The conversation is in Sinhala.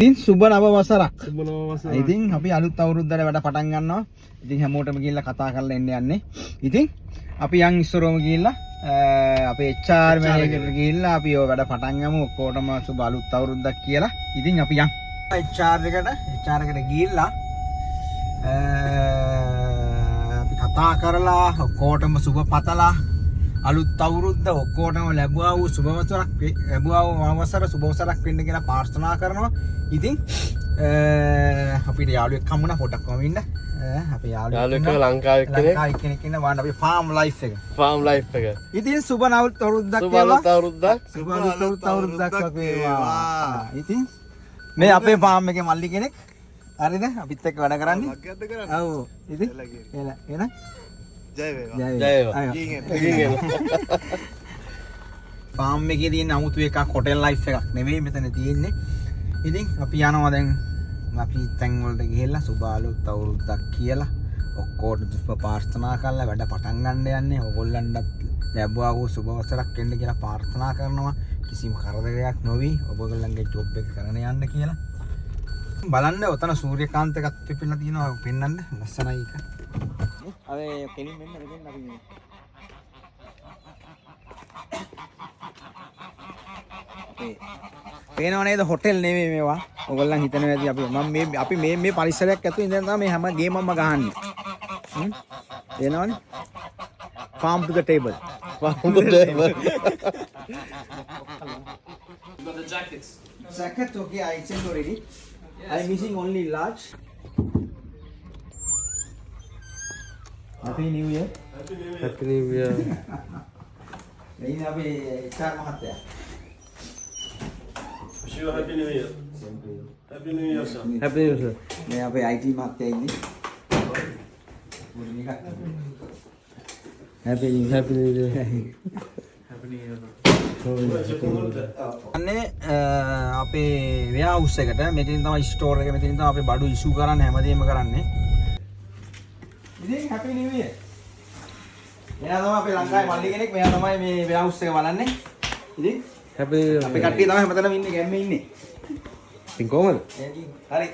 ඉතින් සුබ නව වසරක්. සුබ නව වසරක්. ඉතින් අපි අලුත් අවුරුද්දට වැඩ පටන් ගන්නවා. ඉතින් හැමෝටම ගිහිල්ලා කතා කරලා එන්න යන්නේ. ඉතින් අපි යන් ඉස්සරෝම ගිහිල්ලා අපේ HR මැනේජර්ට ගිහිල්ලා අපි ඔය වැඩ පටන් ගමු. ඔක්කොටම සුබ අලුත් අවුරුද්දක් කියලා. ඉතින් අපි යන් HR එකට ගිහිල්ලා අපි කතා කරලා ඔක්කොටම සුබ පතලා අලුත් අවුරුද්ද ඔක්කොටම ලැබුවා වූ සුබ වසරක් ලැබුවා වූ වසර සුබ වසරක් වෙන්න කියලා ප්‍රාර්ථනා කරනවා. ඉතින් අපිට යාළුවෙක් හම්බුණා පොඩක් වම ඉන්න. අපේ යාළුවෙක් ලංකාවේ කෙනෙක් ඉන්න වාන්න අපි ෆාම් ලයිෆ් එක. ඉතින් සුබ අවුරුද්දක් කියලා. සුබ අවුරුද්දක් වේවා. ඉතින් මේ අපේ ෆාම් එකේ මල්ලි කෙනෙක්. හරිද? අපිත් එක්ක වැඩ කරන්නේ. ඔව්. ඉතින් එන ජය වේවා. ෆාම් එකේ තියෙන අමුතු එකක් හොටෙල් ලයිෆ් එකක් නෙවෙයි මෙතන තියෙන්නේ. ඉතින් අපි යනවා දැන් අපි තැන් වලට ගිහිල්ලා සුබ අලුත් අවුරුද්දක් කියලා ඔක්කොටම සුබ ප්‍රාර්ථනා කරලා වැඩ පටන් ගන්න යන්නේ. ඕගොල්ලන්ටත් ලැබුවා වූ සුබ වසරක් වෙන්න කියලා ප්‍රාර්ථනා කරනවා. කිසිම කරදරයක් නොවි ඔයගොල්ලන්ගේ ජොබ් එක කරගෙන යන්න කියලා. බලන්න ඔතන සූර්යකාන්ත එකක් පිපිලා තියෙනවා පෙන්වන්න ලස්සනයි එක. අර කෙලින් මෙන්න මෙතෙන් අපි පේනව නේද හොටෙල් නෙමෙයි මේවා. ඔයගොල්ලන් හිතනවා ඇති අපි මේ පරිසරයක් ඇතුළේ ඉඳන් තමයි මේ හැම ගේමක්ම ගහන්නේ. පේනවනේ? farm to the table. Got the jackets. Jacket okay, I sent already. I'm missing only large. Happy New Year. Happy New Year. Ini apa? HR මහත්තයා. Wish you a Happy New Year. Happy New Year, sir. Happy New Year, sir. මේ අපේ IT මහත්තයා ඉන්නේ. මුලින් එකක්. Happy New Year. Happy New Year. Happy New Year. අනේ අපේ වෙයාවුස් එකට මෙතනින් තමයි ස්ටෝර් එක මෙතනින් තමයි අපි බඩු ඉෂුව කරන්නේ හැමදේම කරන්නේ. ඉතින් Happy New Year. මෙයා තමයි අපේ ලංකාවේ මල්ලි කෙනෙක්. මෙයා තමයි මේ වෙයාවුස් එක බලන්නේ. ඉතින් Happy New Year. අපි කට්ටිය තමයි හැමතැනම ඉන්නේ ගැම්මේ ඉන්නේ. ඉතින් කොහමද? හරි.